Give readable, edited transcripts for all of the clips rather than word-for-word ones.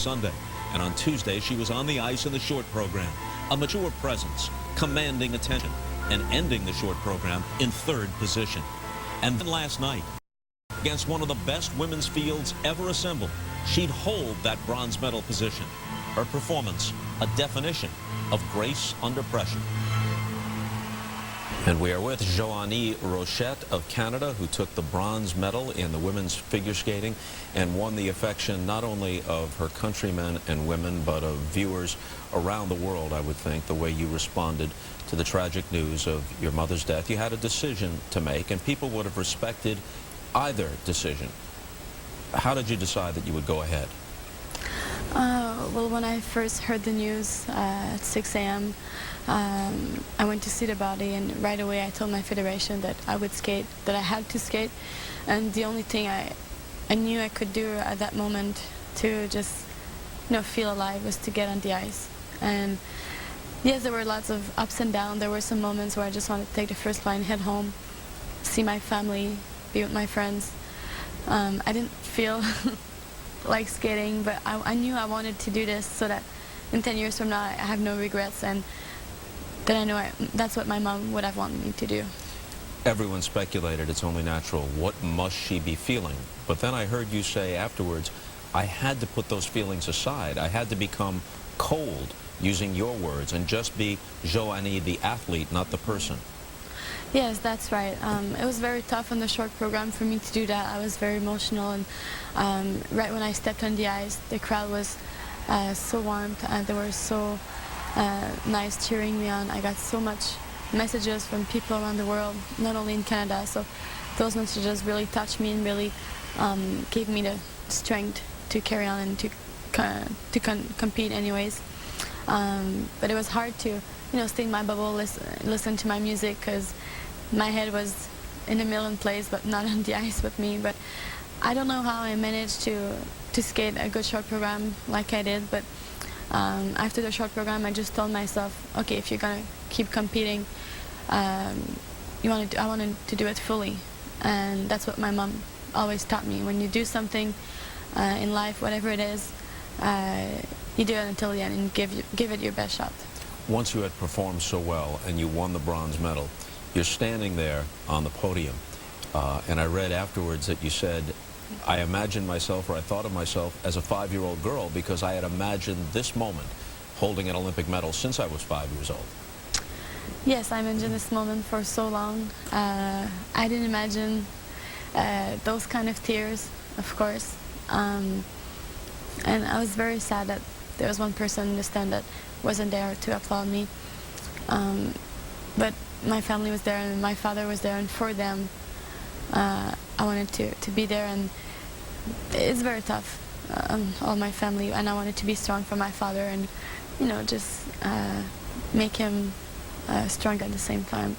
Sunday. And on Tuesday, she was on the ice in the short program. A mature presence, commanding attention, and ending the short program in third position. And then last night, against one of the best women's fields ever assembled, she'd hold that bronze medal position. Her performance, a definition of grace under pressure. And we are with Joanie Rochette of Canada, who took the bronze medal in the women's figure skating and won the affection not only of her countrymen and women, but of viewers around the world, I would think, the way you responded to the tragic news of your mother's death. You had a decision to make, and people would have respected either decision. How did you decide that you would go ahead? Well, when I first heard the news at 6 a.m., I went to see the body, and right away I told my federation that I would skate, that I had to skate, and the only thing I knew I could do at that moment to just, feel alive was to get on the ice. And yes, there were lots of ups and downs. There were some moments where I just wanted to take the first line, head home, see my family, be with my friends. I didn't feel like skating, but I knew I wanted to do this so that in 10 years from now I have no regrets, and that I know that's what my mom would have wanted me to do. Everyone speculated it's only natural. What must she be feeling? But then I heard you say afterwards, I had to put those feelings aside. I had to become cold, using your words, and just be Joanie the athlete, not the person. Yes, that's right. It was very tough on the short program for me to do that. I was very emotional, and right when I stepped on the ice, the crowd was so warm, and they were so nice cheering me on. I got so much messages from people around the world, not only in Canada, so those messages really touched me and really gave me the strength to carry on and to compete anyways. But it was hard to stay in my bubble, listen to my music, because my head was in a million places, but not on the ice with me. But I don't know how I managed to skate a good short program like I did, but after the short program I just told myself, okay, if you're gonna keep competing, I wanted to do it fully. And that's what my mom always taught me. When you do something in life, whatever it is, you do it until the end and give it your best shot. Once you had performed so well and you won the bronze medal, you're standing there on the podium, and I read afterwards that you said, I imagined myself, or I thought of myself as a 5-year-old girl, because I had imagined this moment, holding an Olympic medal, since I was 5 years old. Yes, I imagined this moment for so long. I didn't imagine those kind of tears, of course, and I was very sad that there was one person in the stand that wasn't there to applaud me. But my family was there, and my father was there, and for them, I wanted to be there. And it's very tough all my family, and I wanted to be strong for my father, and just make him strong at the same time.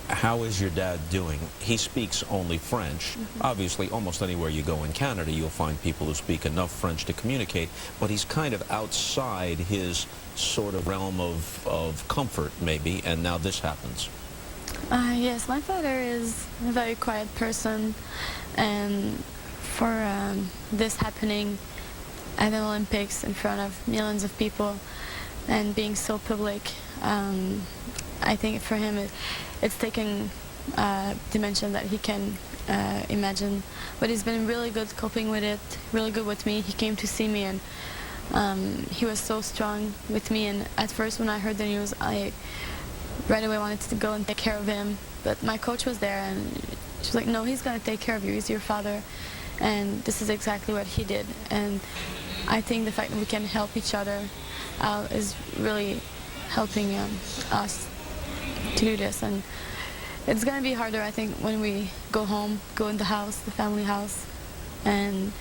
How is your dad doing? He speaks only French. Obviously, almost anywhere you go in Canada, you'll find people who speak enough French to communicate, but he's kind of outside his sort of realm of comfort, maybe, and now this happens. Yes, my father is a very quiet person, and for this happening at the Olympics in front of millions of people and being so public, I think for him it's taken a dimension that he can imagine. But he's been really good coping with it, really good with me. He came to see me, and he was so strong with me. And at first when I heard the news, I right away wanted to go and take care of him. But my coach was there, and she was like, no, he's going to take care of you. He's your father. And this is exactly what he did. And I think the fact that we can help each other out is really helping us to do this. And it's going to be harder, I think, when we go home, go in the house, the family house, and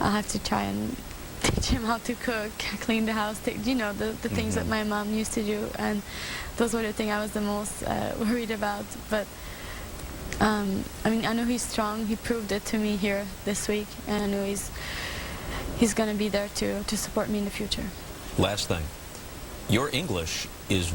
I'll have to try and teach him how to cook, clean the house, the things that my mom used to do. And those were the things I was the most worried about. But I mean, I know he's strong. He proved it to me here this week, and I know he's going to be there to support me in the future. Last thing, your English is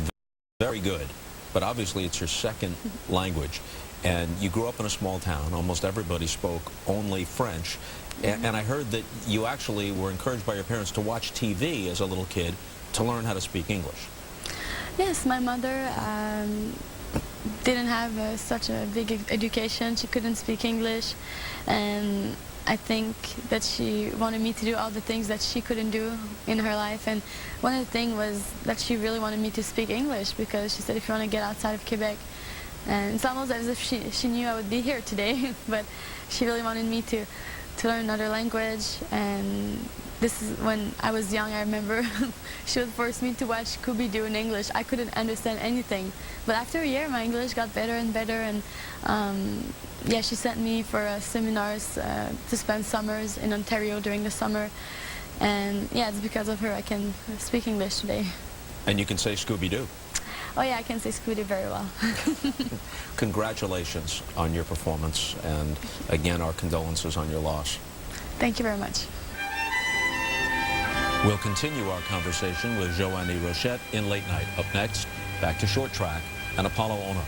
very good, but obviously it's your second language. and you grew up in a small town. Almost everybody spoke only French. And I heard that you actually were encouraged by your parents to watch TV as a little kid to learn how to speak English. Yes, my mother didn't have such a big education. She couldn't speak English, and I think that she wanted me to do all the things that she couldn't do in her life. And one of the things was that she really wanted me to speak English, because she said, if you want to get outside of Quebec, and it's almost as if she knew I would be here today, but she really wanted me to learn another language. And this is when I was young. I remember she would force me to watch Scooby-Doo in English. I couldn't understand anything. But after a year, my English got better and better. And yeah, she sent me for seminars to spend summers in Ontario during the summer. And yeah, it's because of her I can speak English today. And you can say Scooby-Doo. Oh yeah, I can say Scooby-Doo very well. Congratulations on your performance, and again, our condolences on your loss. Thank you very much. We'll continue our conversation with Joanie Rochette in Late Night. Up next, back to Short Track and Apollo Ono.